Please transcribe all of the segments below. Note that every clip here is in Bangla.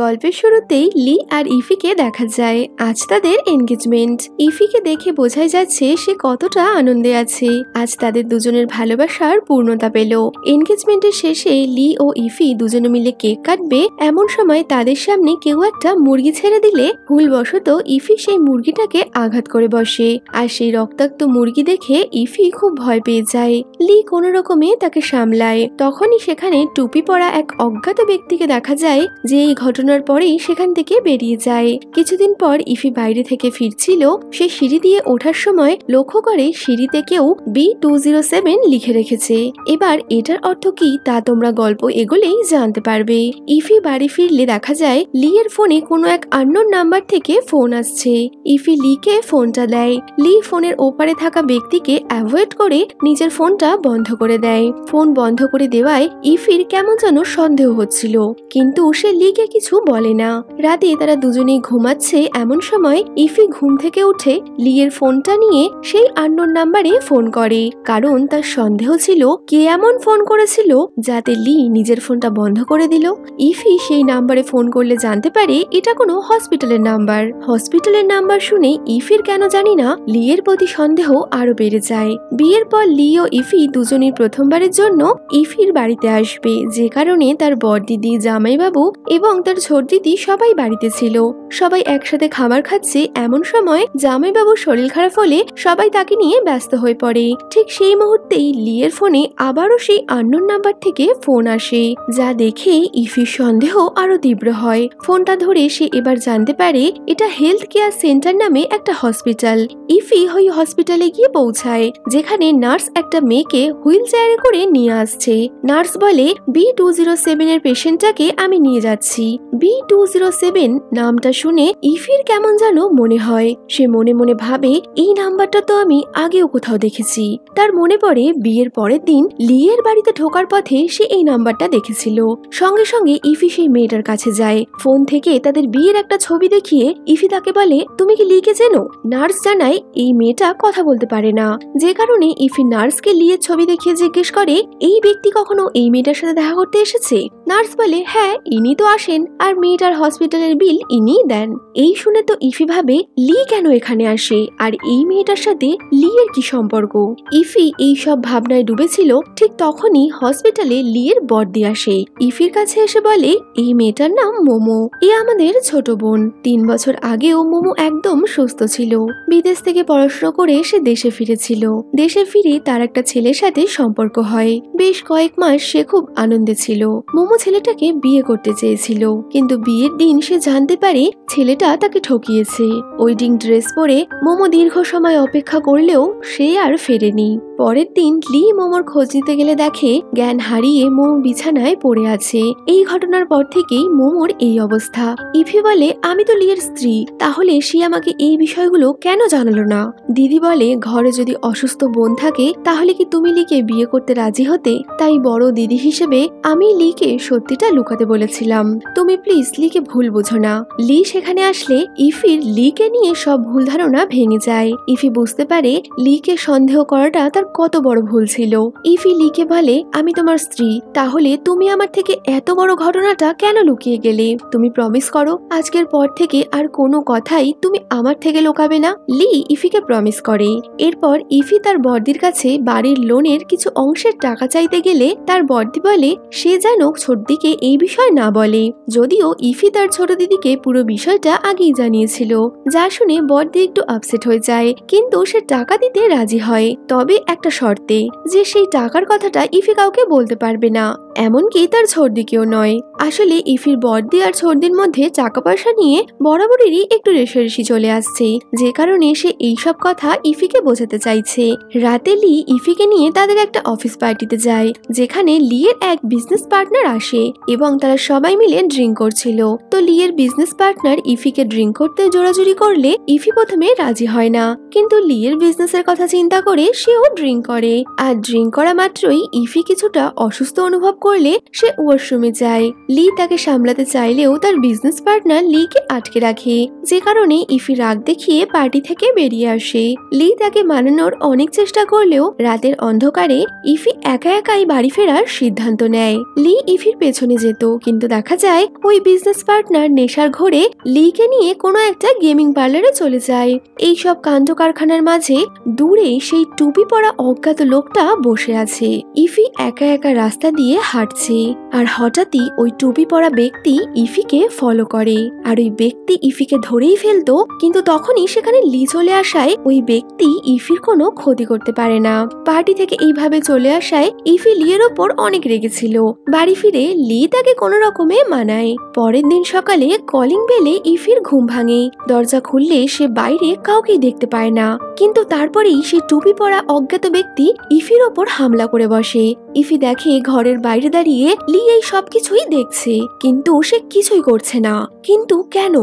গল্পের শুরুতেই লি আর ইফিকে দেখা যায়। আজ তাদের এনগেজমেন্ট। ইফিকে দেখে বোঝাই যাচ্ছে সে কতটা আনন্দে আছে। আজ তাদের দুজনের ভালোবাসার পূর্ণতা পেল। এনগেজমেন্টের শেষে লি ও ইফি দুজনে মিলে কেক কাটবে, এমন সময় তাদের সামনে কেউ একটা মুরগি ছেড়ে দিলে ভুলবশত ইফি সেই মুরগিটাকে আঘাত করে বসে। আর সেই রক্তাক্ত মুরগি দেখে ইফি খুব ভয় পেয়ে যায়। লি কোনো রকমে তাকে সামলায়। তখনই সেখানে টুপি পরা এক অজ্ঞাত ব্যক্তিকে দেখা যায়, যে এই ঘটনার পরেই সেখান থেকে বেরিয়ে যায়। কিছুদিন পর ইফি বাইরে থেকে ফিরছিল। সে সিঁড়ি দিয়ে ওঠার সময় লক্ষ্য করে সিঁড়িতে কেউ B207 লিখে রেখেছে। এবার এটার অর্থ কি তা তোমরা গল্প এগোলেই জানতে পারবে। ইফি বাড়ি ফিরলে দেখা যায় লি এর ফোনে কোনো এক আননোন নাম্বার থেকে ফোন আসছে। ইফি লিকে ফোনটা দেয়। লি ফোনের ওপারে থাকা ব্যক্তিকে অ্যাভয়েড করে নিজের ফোনটা বন্ধ করে দেয়। ফোন বন্ধ করে দেওয়ায় ইফির কেমন যেন সন্দেহ হচ্ছিল, কিন্তু সে লিকে কিছু বলে না। রাতে তারা দুজনেই ঘুমাচ্ছে, এমন সময় ইফি ঘুম থেকে উঠে লি এর ফোনটা নিয়ে সেই আননোন নাম্বারে ফোন করে, কারণ তার সন্দেহ ছিল কে এমন ফোন করেছিল যাতে লি নিজের ফোনটা বন্ধ করে দিল। ইফি সেই নাম্বারে ফোন করলে জানতে পারে এটা কোনো হসপিটালের নাম্বার। হসপিটালের নাম্বার শুনে ইফির কেন জানি না লি এর প্রতি সন্দেহ আরো বেড়ে যায়। বিয়ের পর লি ও ইফি দুজনেই প্রথমবারের জন্য ইফির বাড়িতে আসবে, যে কারণে তার বড় দিদি, জামাইবাবু এবং তার ছোট দিদি সবাই বাড়িতে ছিল। সবাই একসাথে খাবার খাচ্ছে, এমন সময় জামাইবাবুর শরীর খারাপ হলে সবাই তাকে নিয়ে ব্যস্ত হয়ে পড়ে। ঠিক সেই মুহূর্তেই লি এর ফোনে আবারও সেই আননোন নাম্বার থেকে ফোন আসে, যা দেখে ইফির সন্দেহ আরো তীব্র হয়। ফোনটা ধরে সে এবার জানতে পারে এটা হেলথ কেয়ার সেন্টার নামে একটা হসপিটাল। ইফি ওই হসপিটালে গিয়ে পৌঁছায়, যেখানে নার্স একটা মেয়েকে হুইল চেয়ারে করে নিয়ে আসছে। নার্স বলে B207 এর পেশেন্টটাকে আমি নিয়ে যাচ্ছি। B207 নামটা শুনে ইফির কেমন যেন মনে হয়। সে মনে মনে ভাবে এই নাম্বারটা তো আমি আগেও কোথাও দেখেছি। তার মনে পড়ে বিয়ের পরের দিন লি এর বাড়িতে ঢোকার পথে সে এই নাম্বারটা দেখেছিল। সঙ্গে সঙ্গে ইফি সেই মেয়েটার কাছে যায়। ফোন থেকে তাদের বিয়ের একটা ছবি দেখিয়ে ইফি তাকে বলে তুমি কি লিকে চেনো? নার্স জানায় এই মেয়েটা কথা বলতে পারে না, যে কারণে ইফি নার্সকে লিয়ের ছবি দেখিয়ে জিজ্ঞেস করে এই ব্যক্তি কখনো এই মেয়েটার সাথে দেখা করতে এসেছে? নার্স বলে হ্যাঁ, ইনি তো আসেন, আর মেয়েটার হসপিটালের বিল ইনি দেন। এই শুনে তো ইফি ভাবে লি কেন এখানে আসে, আর এই মেয়েটার সাথে লি এর কি সম্পর্ক? ইফি এই সব ভাবনায় ডুবেছিল। ঠিক তখনই হসপিটালে লি এর বর্দি আসে। ইফির কাছে এসে বলে এই মেয়েটার নাম মোমো, এ আমাদের ছোট বোন। 3 বছর আগেও মোমো একদম সুস্থ ছিল। বিদেশ থেকে পড়াশোনা করে সে দেশে ফিরেছিল। দেশে ফিরে তার একটা ছেলের সাথে সম্পর্ক হয়। বেশ কয়েক মাস সে খুব আনন্দে ছিল। মোমো ছেলেটাকে বিয়ে করতে চেয়েছিল, কিন্তু বিয়ের দিন সে জানতে পারে ছেলেটা তাকে ঠকিয়েছে। ওয়েডিং ড্রেস পরে মোমো দীর্ঘ সময় অপেক্ষা করলেও সে আর ফেরেনি। পরের দিন লি মোমোর খোঁজ নিতে গেলে দেখে জ্ঞান হারিয়ে মোমো বিছানায় পড়ে আছে। এই ঘটনার পর থেকেই মোমোর এই অবস্থা। ইফি বলে আমি তো লিয়ের স্ত্রী, তাহলে সে আমাকে এই বিষয়গুলো কেন জানালো না? দিদি বলে ঘরে যদি অসুস্থ বোন থাকে তাহলে কি তুমি লিকে বিয়ে করতে রাজি হতে? তাই বড় দিদি হিসেবে আমি লিকে সত্যিটা লুকাতে বলেছিলাম। তুমি প্লিজ লিকে ভুল বুঝো না। লি সেখানে আসলে ইফির লিকে নিয়ে সব ভুল ধারণা ভেঙে যায়। ইফি বুঝতে পারে লিকে সন্দেহ করাটা তার কত বড় ভুল ছিল। ইফি লিকে বলে আমি তোমার স্ত্রী, তাহলে তুমি আমার থেকে এত বড় ঘটনাটা কেন লুকিয়ে গেলে? তুমি প্রমিস করো আজকের পর থেকে আর কোনো কথাই তুমি আমার থেকে লুকাবে না। লি ইফিকে প্রমিস করে। এরপর ইফি তার বর্দির কাছে বাড়ির লোনের কিছু অংশের টাকা চাইতে গেলে তার বর্দি বলে সে যেন ছোট দিকে এই বিষয় না বলে, যদিও ইফি তার ছোট দিদিকে পুরো বিষয়টা আগেই জানিয়েছিল। যা শুনে বর্দি একটু আপসেট হয়ে যায়, কিন্তু সে টাকা দিতে রাজি হয়, তবে একটা শর্তে, যে সেই টাকার কথাটা ইফি কাউকে বলতে পারবে না, এমনকি তার ছোটদিকেও নয়। আসলে ইফির বর্দি আর ছোটদির মধ্যে টাকা পয়সা নিয়ে বরাবরেরই একটু রেষারেষি চলে আসছে, যে কারণে সে এইসব কথা ইফিকে বোঝাতে চাইছে। রাতে লি ইফিকে নিয়ে তাদের একটা অফিস পার্টিতে যায়, যেখানে লিয়ের এক বিজনেস পার্টনার আসে এবং তারা সবাই মিলে ড্রিঙ্ক করছিল। তো লিয়ের বিজনেস পার্টনার ইফিকে ড্রিঙ্ক করতে জোরাজুরি করলে ইফি প্রথমে রাজি হয় না, কিন্তু লিয়ের বিজনেসের কথা চিন্তা করে সেও ড্রিঙ্ক করে। আর ড্রিঙ্ক করা মাত্রই ইফি কিছুটা অসুস্থ অনুভব করলে সে ওয়াশরুমে যায়। লি তাকে সামলাতে চাইলেও তার বিজনেস পার্টনার লিকে আটকে রাখে, যে কারণে ইফি রাগ দেখিয়ে পার্টি থেকে বেরিয়ে আসে। লি তাকে মানানোর অনেক চেষ্টা করলেও রাতের অন্ধকারে ইফি একা একাই বাড়ি ফেরার সিদ্ধান্ত নেয়। লি ইফির পেছনে যেত, কিন্তু দেখা যায় ওই বিজনেস পার্টনার নেশার ঘোরে লিকে নিয়ে কোনো একটা গেমিং পার্লারে চলে যায়। এই সব কাণ্ড কারখানার মাঝে দূরে সেই টুপি পরা অজ্ঞাত লোকটা বসে আছে। ইফি একা একা রাস্তা দিয়ে হাঁটছে, আর হঠাৎই ওই টুপি পরা ব্যক্তি ইফিকে ফলো করে। আর ওই ব্যক্তি ইফিকে ধরেই ফেলতো, কিন্তু তখনই সেখানে লি চলে আসায় ওই ব্যক্তি ইফির কোনো ক্ষতি করতে পারে না। পার্টি থেকে এইভাবে চলে আসায় ইফি লিয়ের ওপর অনেক রেগেছিল। বাড়ি ফিরে লি তাকে কোনো রকমে মানায়। পরের দিন সকালে কলিং বেলে ইফির ঘুম ভাঙে। দরজা খুললে সে বাইরে কাউকেই দেখতে পায় না, কিন্তু তারপরেই সে টুপি পরা অজ্ঞাত ব্যক্তি ইফির ওপর হামলা করে বসে। ইফি দেখে ঘরের বাইরে দাঁড়িয়ে লি এই সবকিছুই দেখছে, কিন্তু সে কিছুই করছে না। কিন্তু কেন?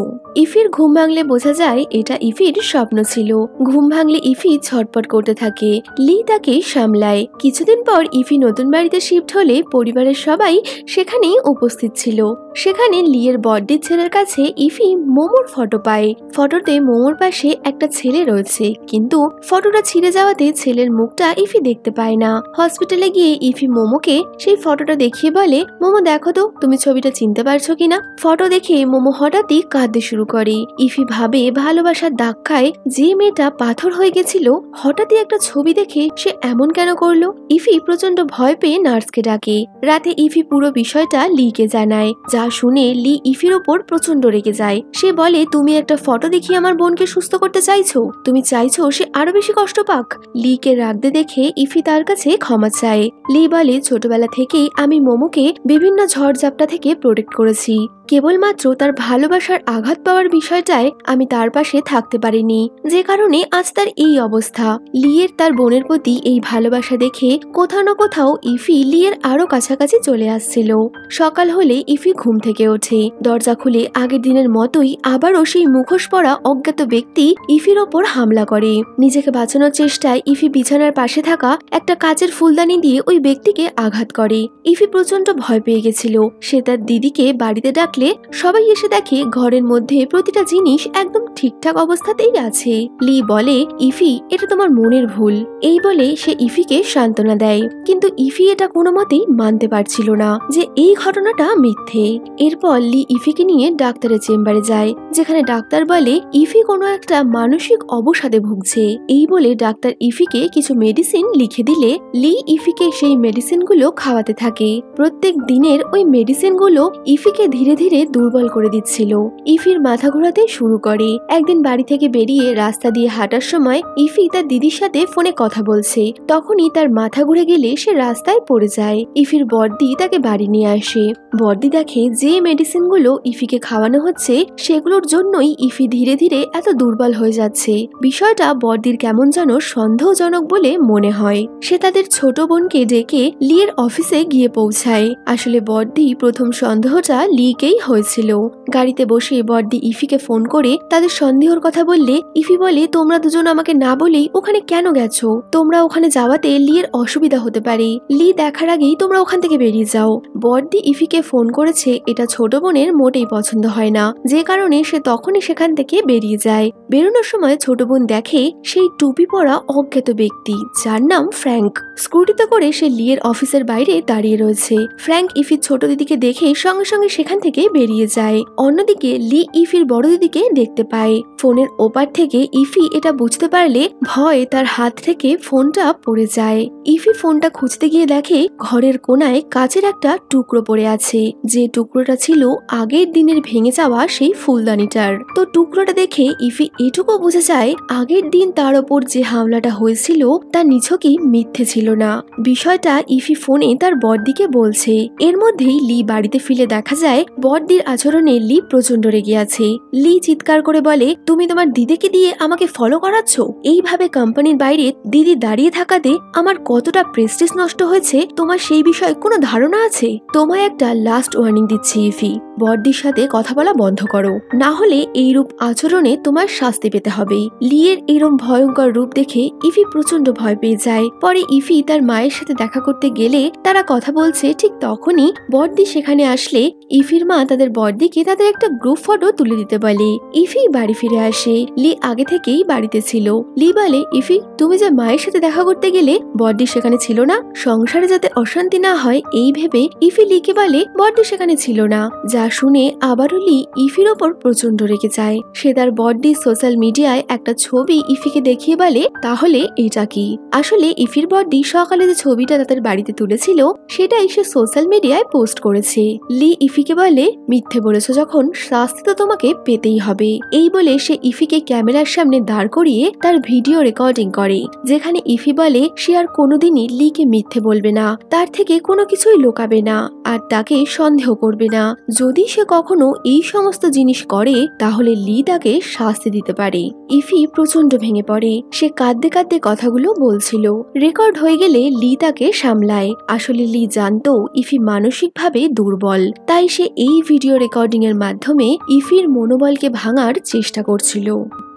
ইফির ঘুম ভাঙলে বোঝা যায় এটা ইফির স্বপ্ন ছিল। ঘুম ভাঙলে ইফি ছটপট করতে থাকে। লি তাকে সামলায়। কিছুদিন পর ইফি নতুন বাড়িতে শিফট হলে পরিবারের সবাই সেখানেই উপস্থিত ছিল। সেখানে লিয়ের বার্থডে ছেলের কাছে ইফি মোমোর ফটো পায়। ফটোতে মোমোর পাশে একটা ছেলে রয়েছে, কিন্তু ফটোটা ছিঁড়ে যাওয়াতে ছেলের মুখটা ইফি দেখতে পায় না। হসপিটালে গিয়ে ইফি মোমোকে সেই ফটোটা দেখিয়ে বলে, মোমো দেখো তো তুমি ছবিটা চিনতে পারছো কিনা। ফটো দেখে মোমো হঠাৎই কাঁদতে শুরু করে। ইফি ভাবে ভালোবাসার দাগ খায় যে মেয়েটা পাথর হয়ে গেছিল, হঠাৎই একটা ছবি দেখে সে এমন কেন করলো। ইফি প্রচন্ড ভয় পেয়ে নার্সকে ডাকে। রাতে ইফি পুরো বিষয়টা লিকে জানায়, যা শুনে লি ইফির ওপর প্রচন্ড রেগে যায়। সে বলে, তুমি একটা ফটো দেখিয়ে আমার বোনকে সুস্থ করতে চাইছো, তুমি চাইছো সে আরো বেশি কষ্ট পাক। লিকে রাগতে দেখে ইফি তার কাছে ক্ষমা চায়। লি বলে, ছোটবেলা থেকেই আমি মোমোকে বিভিন্ন ঝড়ঝাপটা থেকে প্রোটেক্ট করেছি। কেবলমাত্র তার ভালোবাসার আঘাত পাওয়ার বিষয়টায় আমি তার পাশে থাকতে পারিনি, যে কারণে আজ তার এই অবস্থা। লিয়ের তার বোনের প্রতি এই ভালোবাসা দেখে কোথাও না কোথাও ইফি লিয়ের আরো কাছাকাছি চলে আসছিল। সকাল হলে ইফি ঘুম থেকে ওঠে। দরজা খুলে আগের দিনের মতোই আবারও সেই মুখোশ পরা অজ্ঞাত ব্যক্তি ইফির ওপর হামলা করে। নিজেকে বাঁচানোর চেষ্টায় ইফি বিছানার পাশে থাকা একটা কাচের ফুলদানি দিয়ে ওই ব্যক্তিকে আঘাত করে। ইফি প্রচন্ড ভয় পেয়ে গেছিল। সে তার দিদিকে বাড়িতে ডাকলে সবাই এসে দেখে ঘরের মধ্যে প্রতিটা জিনিস একদম ঠিকঠাক অবস্থাতেই আছে। লি বলে, ইফি এটা তোমার মনের ভুল। এই বলে সে ইফিকে সান্ত্বনা দেয়, কিন্তু ইফি এটা কোনো মতেই মানতে পারছিল না যে এই ঘটনাটা মিথ্যে। এরপর লি ইফিকে নিয়ে ডাক্তারের চেম্বারে যায়, যেখানে ডাক্তার বলে ইফি কোনো একটা মানসিক অবসাদে ভুগছে। এই বলে ডাক্তার ইফিকে কিছু মেডিসিন লিখে দিলে লি ইফিকে সেই মেডিসিনগুলো খাওয়াতে থাকে। প্রত্যেক দিনের ওই মেডিসিনগুলো ইফিকে ধীরে ধীরে দুর্বল করে দিচ্ছিল। ইফির মাথা ঘোরাতে শুরু করে। একদিন বাড়ি থেকে বেরিয়ে রাস্তা দিয়ে হাঁটার সময় ইফি তার দিদির সাথে ফোনে কথা বলছে। তখনই তার মাথা ঘুরে গেলে সে রাস্তায় পড়ে যায়। ইফির বড়দি তাকে বাড়ি নিয়ে আসে। বড়দি দেখে যে মেডিসিনগুলো ইফিকে খাওয়ানো হচ্ছে সেগুলোর জন্যই ইফি ধীরে ধীরে এত দুর্বল হয়ে যাচ্ছে। বিষয়টা বড়দির কেমন যেন সন্দেহজনক বলে মনে হয়। সে তাদের ছোট বোনকে ডেকে লিয়ের অফিসে গিয়ে পৌঁছায়। আসলে বড়দি প্রথম সন্দেহটা লিকেই হয়েছিল। গাড়িতে বসে বড়দি ইফিকে ফোন করে তাদের সন্দেহর কথা বললে ইফি বলে, তোমরা দুজন আমাকে না বলেই ওখানে কেন গেছো? তোমরা ওখানে যাওয়াতে লিয়ের অসুবিধা হতে পারে। লি দেখার আগেই তোমরা ওখান থেকে বেরিয়ে যাও। বড়দি ইফিকে ফোন করেছে এটা ছোট বোনের মোটেই পছন্দ হয় না, যে কারণে সে তখনই সেখান থেকে বেরিয়ে যায়। বেরোনোর সময় ছোট বোন দেখে সেই টুপি পরা অজ্ঞাত ব্যক্তি, যার নাম ফ্র্যাঙ্ক। স্কুটিতে করে সে লিয়ের অফিসের বাইরে দাঁড়িয়ে রয়েছে। ফ্র্যাঙ্ক ইফির ছোট দিদিকে দেখে সঙ্গে সঙ্গে সেখান থেকে বেরিয়ে যায়। অন্যদিকে লি ইফির বড় দিদিকে দেখতে পায়। ফোনের ওপার থেকে ইফি এটা বুঝতে পারলে ভয়ে তার হাত থেকে ফোনটা পড়ে যায়। ইফি ফোনটা খুঁজতে গিয়ে দেখে ঘরের কোনায় কাচের একটা টুকরো পড়ে আছে, যে টুকরোটা ছিল আগের দিনের ভেঙে যাওয়া সেই ফুলদানিটার। তো টুকরোটা দেখে ইফি এটুকু বুঝে যায় আগের দিন তার ওপর যে হামলাটা হয়েছিল তা নিছকই মিথ্যে ছিল না। বিষয়টা ইফি ফোনে তার বড়দিকে বলছে। এর মধ্যেই লি বাড়িতে ফিরে দেখা যায় বড়দির আচরণে লি প্রচন্ড রেগে আছে। লি চিৎকার করে বলে, তুমি তোমার দিদিকে দিয়ে আমাকে ফলো করাচ্ছ? এইভাবে কোম্পানির বাইরে দিদি দাঁড়িয়ে থাকাতে আমার কতটা প্রেস্টিজ নষ্ট হয়েছে তোমার সেই বিষয়ে কোনো ধারণা আছে? তোমায় একটা লাস্ট ওয়ার্নিং দিচ্ছি ইফি, বড়দির সাথে কথা বলা বন্ধ করো, না হলে এই রূপ আচরণে তোমার শাস্তি পেতে হবে। লিয়ের এইরকম ভয়ঙ্কর রূপ দেখে ইফি প্রচন্ড ভয় পেয়ে যায়। পরে ইফি তার মায়ের সাথে দেখা করতে গেলে তারা কথা বলছে, ঠিক তখনই বড়দি সেখানে আসলে ইফির মা তাদের বড়দিকে তাদের একটা গ্রুপ ফটো তুলে দিতে বলে। ইফি বাড়ি ফিরে আসে। লি আগে থেকেই বাড়িতে ছিল। লি বলে, ইফি তুমি যে মায়ের সাথে দেখা করতে গেলে বড়দি সেখানে ছিল না, সংসারে যাতে অশান্তি না হয় এই ভেবে ইফি লিকে বলে বড়দি সেখানে ছিল না। যা শুনে আবারও লি ইফির ওপর প্রচন্ড রেগে যায়। সে তার বড়দি সোশ্যাল মিডিয়ায় একটা ছবি ইফিকে দেখিয়ে বলে, তাহলে এটা কি? আসলে ইফির বড়দি সকালে যে ছবিটা তাদের বাড়িতে তুলেছিল সেটাই সে সোশ্যাল মিডিয়ায় পোস্ট করেছে। লি ইফিকে বলে, মিথ্যে বলেছো যখন, শাস্তি তো তোমাকে পেতেই হবে। এই বলে সে ইফিকে ক্যামেরার সামনে দাঁড় করিয়ে তার ভিডিও রেকর্ডিং করে, যেখানে ইফি বলে সে আর কোনোদিনই লিকে মিথ্যে বলবে না, তার থেকে কোনো কিছুই লুকাবে না, আর তাকে সন্দেহ করবে না। যদি সে কখনো এই সমস্ত জিনিস করে তাহলে লি তাকে শাস্তি দিতে পারে। ইফি প্রচন্ড ভেঙে পড়ে। সে কাঁদতে কাঁদতে কথাগুলো বলছিল। রেকর্ড হয়ে গেলে লি তাকে সামলায়। আসলে লি জানতো ইফি মানসিকভাবে দুর্বল, তাই সে এই ভিডিও রেকর্ডিং এর মাধ্যমে ইফির মনোবলকে ভাঙার চেষ্টা করছিল।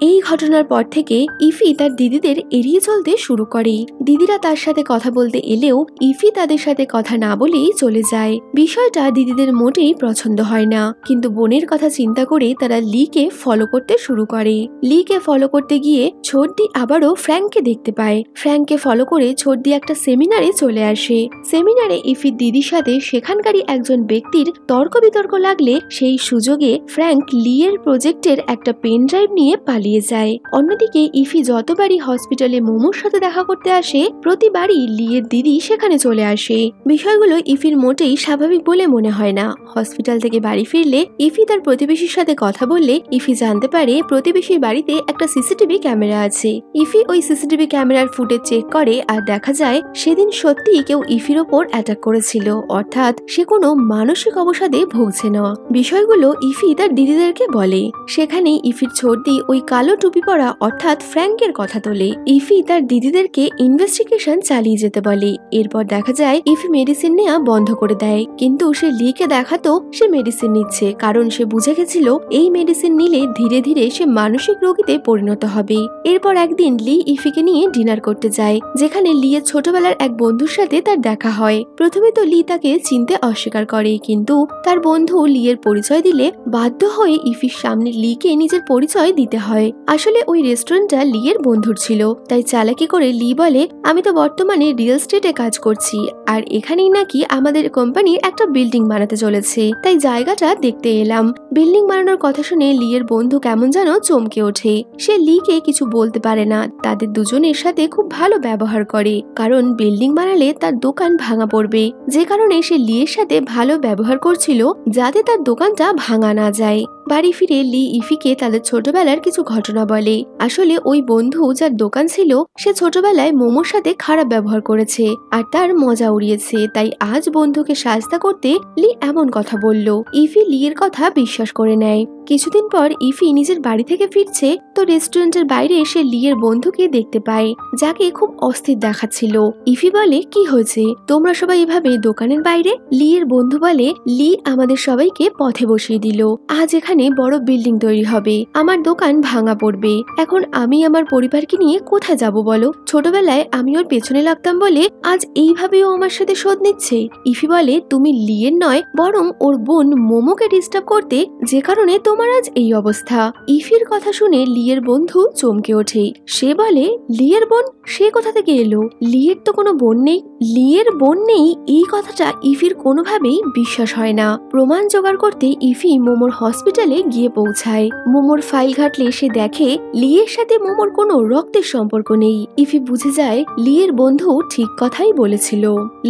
এই ঘটনার পর থেকে ইফি তার দিদিদের এড়িয়ে চলতে শুরু করে। দিদিরা তার সাথে কথা বলতে এলেও ইফি তাদের সাথে কথা না বলেই চলে যায়। বিষয়টা দিদিদের মোটেই পছন্দ হয় না, কিন্তু বোনের কথা চিন্তা করে তারা লিকে ফলো করতে শুরু করে। লিকে ফলো করতে গিয়ে ছোটদি আবারও ফ্র্যাঙ্ককে দেখতে পায়। ফ্র্যাঙ্ককে ফলো করে ছোটদি একটা সেমিনারে চলে আসে। সেমিনারে ইফির দিদির সাথে সেখানকারই একজন ব্যক্তির তর্ক বিতর্ক লাগলে সেই সুযোগে ফ্র্যাঙ্ক লিয়ের প্রজেক্টের একটা পেন ড্রাইভ নিয়ে পালিয়ে যায়। অন্যদিকে ইফি যতবারই হসপিটালে মোমোর সাথে দেখা করতে আসে প্রতিবারই লিয়ের দিদি সেখানে চলে আসে। বিষয়গুলো ইফির মোটেই স্বাভাবিক বলে মনে হয় না। হসপিটাল থেকে বাড়ি ফিরলে ইফি তার প্রতিবেশীর সাথে কথা বললে ইফি জানতে পারে প্রতিবেশীর বাড়িতে একটা সিসিটিভি ক্যামেরা আছে। ইফি ওই সিসিটিভি ক্যামেরার ফুটেজ চেক করে আর দেখা যায় সেদিন সত্যিই কেউ ইফির ওপর অ্যাটাক করেছিল, অর্থাৎ সে কোনো মানসিক অবসাদে ভুগছে না। বিষয়গুলো ইফি তার দিদিদেরকে বলে। সেখানেই ইফির ছোটদি ওই কালো টুপি পরা অর্থাৎ ফ্র্যাঙ্কের কথা তোলে। ইফি তার দিদিদেরকে ইনভেস্টিগেশন চালিয়ে যেতে বলে। এরপর দেখা যায় ইফি মেডিসিন নেওয়া বন্ধ করে দেয়, কিন্তু সে লিকে দেখাতো সে মেডিসিন নিচ্ছে, কারণ সে বুঝে গেছিল এই মেডিসিন নিলে ধীরে ধীরে সে মানসিক রোগীতে পরিণত হবে। এরপর একদিন লি ইফিকে নিয়ে ডিনার করতে যায়, যেখানে লিয়ের ছোটবেলার এক বন্ধুর সাথে তার দেখা হয়। প্রথমে তো লি তাকে চিনতে অস্বীকার করে, কিন্তু তার বন্ধু লিয়ের পরিচয় দিলে বাধ্য হয়ে ইফির সামনে লিকে নিজের পরিচয় দিতে হয়। আসলে ওই রেস্টুরেন্টটা লিয়ের বন্ধুর ছিল, তাই চালাকি করে লি বলে, আমি তো বর্তমানে রিয়েল এস্টেটে কাজ করছি, আর এখানেই নাকি আমাদের কোম্পানির একটা বিল্ডিং বানাতে চলেছে, তাই জায়গাটা দেখতে এলাম। বিল্ডিং বানানোর কথা শুনে লিয়ের বন্ধু কেমন যেন চমকে ওঠে। সে লিকে কিছু বলতে পারে না। তাদের দুজনের সাথে খুব ভালো ব্যবহার করে, কারণ বিল্ডিং বানালে তার দোকান ভাঙা পড়বে, যে কারণে সে লিয়ের সাথে ভালো ব্যবহার করছিল যাতে তার দোকানটা ভাঙা না যায়। বাড়ি ফিরে লি ইফিকে তাদের ছোটবেলার কিছু ঘটনা বলে। আসলে ওই বন্ধু যার দোকান ছিল সে ছোটবেলায় মোমোর সাথে খারাপ ব্যবহার করেছে আর তার মজা উড়িয়েছে, তাই আজ বন্ধুকে সাহায্য করতে লি এমন কথা বলল। ইফি লিয়ের কথা বিশ্বাস করে নেয়। কিছুদিন পর ইফি নিজের বাড়ি থেকে ফিরছে তো রেস্টুরেন্টের বাইরে এসে লিয়ের বন্ধুকে দেখতে পায়, যাকে খুব অস্থির দেখাচ্ছিল। ইফি বলে, কি হয়েছে, তোমরা সবাই এভাবে দোকানের বাইরে? লিয়ের বন্ধু বলে, লি আমাদের সবাইকে পথে বসিয়ে দিল। আজ এখানে বড় বিল্ডিং তৈরি হবে, আমার দোকান ভাঙা পড়বে। এখন আমি আমার পরিবারকে নিয়ে কোথায় যাব বলো? ছোটবেলায় আমি ওর পেছনে লাগতাম বলে আজ এইভাবেও আমার সাথে শোধ নিচ্ছে। ইফি বলে, তুমি লিয়ের নয় বরং ওর বোন মোমোকে ডিস্টার্ব করতে, যে কারণে তোমার আজ এই অবস্থা। ইফির কথা শুনে লিয়ের বন্ধু চমকে ওঠে। সে বলে, লিয়ের বোন? সে কোথা থেকে এলো? লিয়ের তো কোনো বোন নেই। লিয়ের বোন নেই এই কথাটা ইফির কোনোভাবেই বিশ্বাস হয় না। প্রমাণ জোগাড় করতে ইফি মোমোর হসপিটালে গিয়ে পৌঁছায়। মোমোর ফাইল ঘাটলে সে দেখে লিয়ের সাথে মোমোর কোনো রক্তের সম্পর্ক নেই। ইফি বুঝে যায় লিয়ের বন্ধু ঠিক কথাই বলেছিল।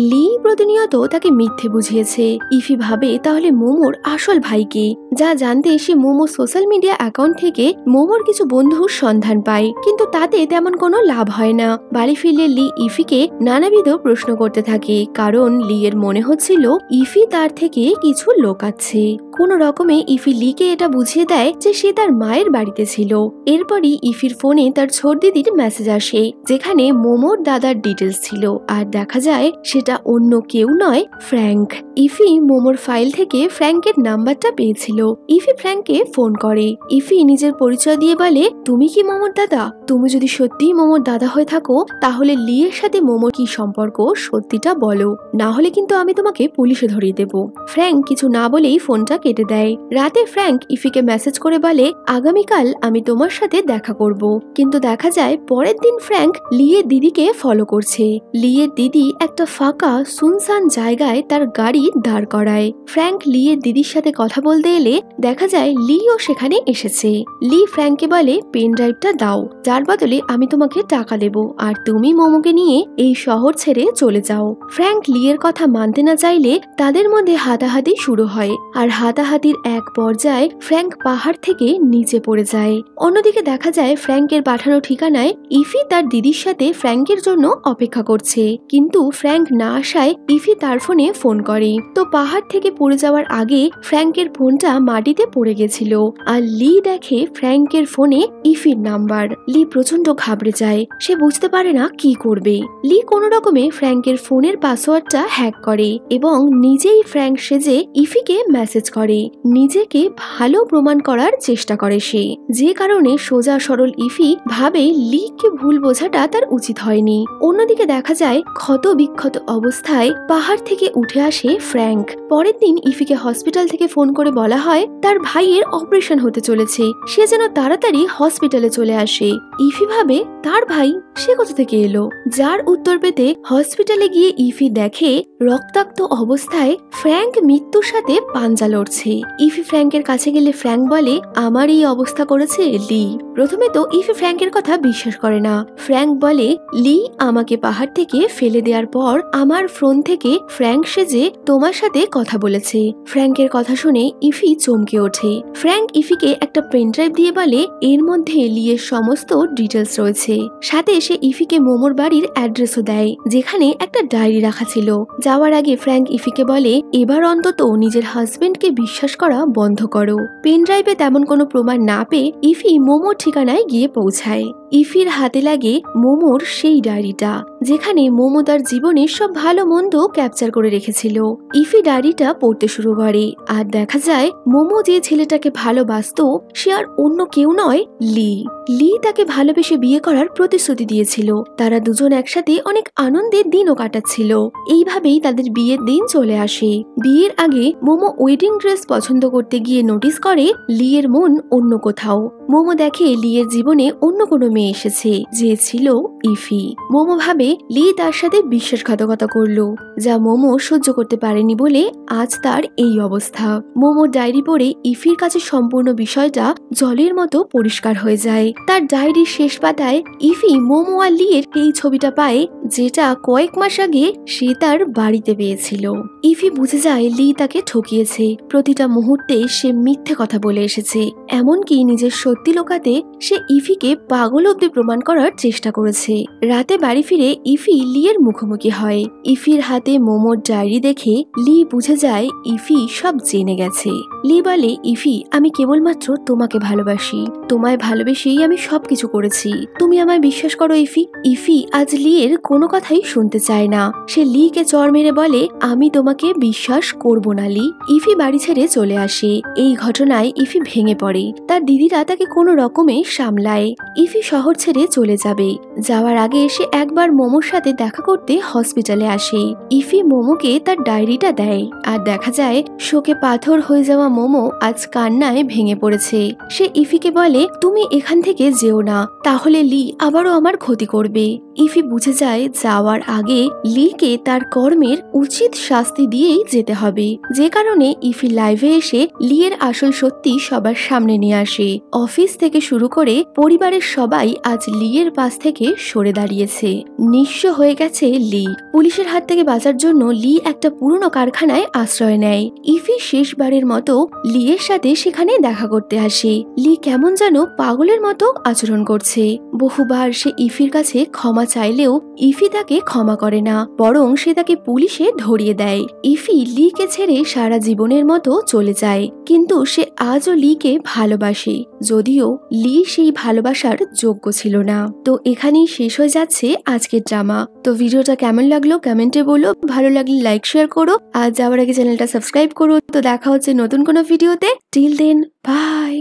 লি প্রতিনিয়ত তাকে মিথ্যে বুঝিয়েছে। ইফি ভাবে তাহলে মোমোর আসল ভাইকে। যা জানতে সে মোমো সোশ্যাল মিডিয়া অ্যাকাউন্ট থেকে মোমোর কিছু বন্ধুর সন্ধান পায়, কিন্তু তাতে তেমন কোনো লাভ হয় না। বাড়ি ফিরলে লি ইফিকে নানাবিধ প্রশ্ন করতে থাকে, কারণ লিয়ের মনে হচ্ছিল ইফি তার থেকে কিছু লুকাচ্ছে। কোনো রকমে ইফি লিকে এটা বুঝিয়ে দেয় যে সে তার মায়ের বাড়িতে ছিল। এরপরই ইফির ফোনে তার ছোট দিদির মেসেজ আসে, যেখানে মোমোর দাদার ডিটেলস ছিল, আর দেখা যায় সেটা অন্য কেউ নয়, ফ্র্যাঙ্ক। ইফি মোমোর ফাইল থেকে ফ্র্যাঙ্কের নাম্বারটা পেয়েছিল। ইফি ফ্র্যাঙ্ককে ফোন করে। ইফি নিজের পরিচয় দিয়ে বলে, তুমি কি মোমোর দাদা? তুমি যদি সত্যিই মোমোর দাদা হয়ে থাকো তাহলে লিয়ের সাথে মোমোর কি সম্পর্ক সত্যিটা বলো, না হলে কিন্তু আমি তোমাকে পুলিশে ধরিয়ে দেব। ফ্র্যাঙ্ক কিছু না বলেই ফোনটা কেটে দেয়। রাতে ফ্র্যাঙ্ক ইফিকে মেসেজ করে বলে, আগামীকাল আমি তোমার সাথে দেখা করব। কিন্তু দেখা যায় পরের দিন ফ্র্যাঙ্ক লিয়ের দিদিকে ফলো করছে। লিয়ের দিদি একটা ফাঁকা সুনসান জায়গায় তার গাড়ি দাঁড় করায়। ফ্র্যাঙ্ক লিয়ের দিদির সাথে কথা বলতে এলে দেখা যায় লিও সেখানে এসেছে। লি ফ্র্যাঙ্ককে বলে, পেন ড্রাইভটা দাও, যার বদলে আমি তোমাকে টাকা দেব, আর তুমি মোমোকে নিয়ে এই শহর ছেড়ে চলে যাও। ফ্র্যাঙ্ক লিয়ের কথা মানতে না চাইলে তাদের মধ্যে হাতাহাতি শুরু হয়, আর হাতাহাতির এক পর্যায়ে ফ্র্যাঙ্ক পাহাড় থেকে নিচে পড়ে যায়। অন্যদিকে দেখা যায় ফ্র্যাঙ্কের পাঠানো ঠিকানায় ইফি তার দিদির সাথে ফ্র্যাঙ্কের জন্য অপেক্ষা করছে, কিন্তু ফ্র্যাঙ্ক না আসায় ইফি তার ফোনে ফোন করে। তো পাহাড় থেকে পড়ে যাওয়ার আগে ফ্র্যাঙ্কের ফোনটা মাটিতে পড়ে গেছিল, আর লি দেখে ফ্র্যাঙ্কের ফোনে ইফির নাম্বার। লি প্রচন্ড ঘাবড়ে যায়, সে বুঝতে পারে না কি করবে। লি কোনো রকমে ফ্র্যাঙ্কের ফোনের পাসওয়ার্ডটা হ্যাক করে এবং নিজেই ফ্র্যাঙ্ক সেজে ইফিকে মেসেজ করে। নিজেকে ভালো প্রমাণ করার চেষ্টা করে সে, যে কারণে সোজা সরল ইফি ভাবে লিকে ভুল বোঝাটা তার উচিত হয়নি। অন্যদিকে দেখা যায় ক্ষত বিক্ষত অবস্থায় পাহাড় থেকে উঠে আসে ফ্র্যাঙ্ক। পরের দিন ইফিকে হসপিটাল থেকে ফোন করে বলা হয় তার ভাইয়ের অপারেশন হতে চলেছে, সে যেন তাড়াতাড়ি হসপিটালে চলে আসে। ইফি ভাবে তার ভাই সে কোথা থেকে এলো, যার উত্তর পেতে হসপিটালে গিয়ে ইফি দেখে রক্তাক্ত অবস্থায় ফ্র্যাঙ্ক মৃত্যুর সাথে পাঞ্জা লড়ছে। ইফি ফ্র্যাঙ্কের কাছে গেলে ফ্র্যাঙ্ক বলে, আমার এই অবস্থা করেছে লি। প্রথমে তো ইফি ফ্র্যাঙ্কের কথা বিশ্বাস করে না। ফ্র্যাঙ্ক বলে, লি আমাকে পাহাড় থেকে ফেলে দেওয়ার পর আমার ফোন থেকে ফ্র্যাঙ্ক সেজে তোমার সাথে কথা বলেছে। ফ্র্যাঙ্কের কথা শুনে ইফি চমকে ওঠে। ফ্র্যাঙ্ক ইফিকে একটা পেন ড্রাইভ দিয়ে বলে এর মধ্যে লিয়ের সমস্ত ডিটেলস রয়েছে। সাথে সে ইফিকে মোমোর বাড়ির অ্যাড্রেসও দেয়, যেখানে একটা ডায়েরি রাখা ছিল। যাওয়ার আগে ফ্র্যাঙ্ক ইফিকে বলে, এবার অন্তত নিজের হাজবেন্ডকে বিশ্বাস করা বন্ধ করো। পেন ড্রাইভে তেমন কোনো প্রমাণ না পেয়ে ইফি মোমোর ঠিকানায় গিয়ে পৌঁছায়। ইফির হাতে লাগে মোমোর সেই ডায়েরিটা, যেখানে মোমো তার জীবনের সব ভালো মন্দ ক্যাপচার করে রেখেছিল। ইফি ডায়েরিটা পড়তে শুরু করে, আর দেখা যায় মোমো যে ছেলেটাকে ভালোবাসত সে আর অন্য কেউ নয়, লি। লি তাকে ভালোবেসে বিয়ে করার প্রতিশ্রুতি দিয়েছিল। তারা দুজন একসাথে অনেক আনন্দের দিনও কাটাচ্ছিল। এইভাবেই তাদের বিয়ের দিন চলে আসে। বিয়ের আগে মোমো ওয়েডিং ড্রেস পছন্দ করতে গিয়ে নোটিস করে লিয়ের মন অন্য কোথাও। মোমো দেখে লিয়ের জীবনে অন্য কোনো মেয়ে এসেছে, যে ছিল ইফি। মোমো ভাবে লি তার সাথে বিশ্বাসঘাতকতা করলো, যা মোমো সহ্য করতে পারেনি বলে আজ তার এই অবস্থা। মোমো ডায়েরি পড়ে ইফির কাছে সম্পূর্ণ বিষয়টা জলের মতো পরিষ্কার হয়ে যায়। তার ডায়েরির শেষ পাতায় ইফি মোমো আর লিয়ের এই ছবিটা পায়, যেটা কয়েক মাস আগে সে তার বাড়িতে পেয়েছিল। ইফি বুঝে যায় লি তাকে ঠকিয়েছে। প্রতিটা মুহূর্তে সে মিথ্যে কথা বলে এসেছে, এমনকি নিজের সত্যি লোকাতে সে ইফিকে পাগল অব্দি প্রমাণ করার চেষ্টা করেছে। রাতে বাড়ি ফিরে ইফি লিয়ের মুখোমুখি হয়। ইফির হাতে মোমোর ডায়েরি দেখে লি বুঝে যায় ইফি সব জেনে গেছে। লি বলে, ইফি আমি কেবলমাত্র তোমাকে ভালোবাসি, তোমায় ভালোবেসেই আমি সবকিছু করেছি, তুমি আমায় বিশ্বাস করো ইফি। ইফি আজ লিয়ের কোনো কথাই শুনতে চায় না। সে লিকে চড় মেরে বলে, আমি তোমাকে বিশ্বাস করব না লি। ইফি বাড়ি ছেড়ে চলে আসে। এই ঘটনায় ইফি ভেঙে পড়ে। তার দিদিরা তাকে কোনো রকমে সামলায়। ইফি শহর ছেড়ে চলে যাবে। যাওয়ার আগে সে একবার মোমোর সাথে দেখা করতে হসপিটালে আসে। ইফি মোমোকে তার ডায়েরিটা দেয়, আর দেখা যায় শোকে পাথর হয়ে যাওয়া মোমো আজ কান্নায় ভেঙে পড়েছে। সে ইফিকে বলে, তুমি এখান থেকে যেও না, তাহলে লি আবারও আমার ক্ষতি করবে। ইফি বুঝে যায় যাওয়ার আগে লিকে তার কর্মের উচিত শাস্তি দিয়েই যেতে হবে, যে কারণে ইফি লাইভে এসে লিয়ের আসল সত্যি সবার সামনে নিয়ে আসে। অফিস থেকে শুরু করে পরিবারের সবাই আজ লিয়ের পাশ থেকে সরে দাঁড়িয়েছে। নিঃস্ব হয়ে গেছে লি। পুলিশের হাত থেকে বাঁচার জন্য লি একটা পুরনো কারখানায় আশ্রয় নেয়। ইফি শেষবারের মতো লিয়ের সাথে সেখানে দেখা করতে আসে। লি কেমন যেন পাগলের মতো আচরণ করছে। বহুবার সে ইফির কাছে ক্ষমা ক্ষমা চাইলেও ইফি তাকে ক্ষমা করে না, বরং সে তাকে পুলিশে ধরিয়ে দেয়। ইফি লিকে ছেড়ে সারা জীবনের মতো চলে যায়, কিন্তু সে আজও লিকে ভালোবাসে, যদিও লি সেই ভালোবাসার যোগ্য ছিল না। তো এখানেই শেষ হয়ে যাচ্ছে আজকের ড্রামা। তো ভিডিওটা কেমন লাগলো কমেন্টে বলো, ভালো লাগলে লাইক শেয়ার করো, আর যাওয়ার আগে চ্যানেলটা সাবস্ক্রাইব করো। তো দেখা হচ্ছে নতুন কোনো ভিডিওতে। Till then, by.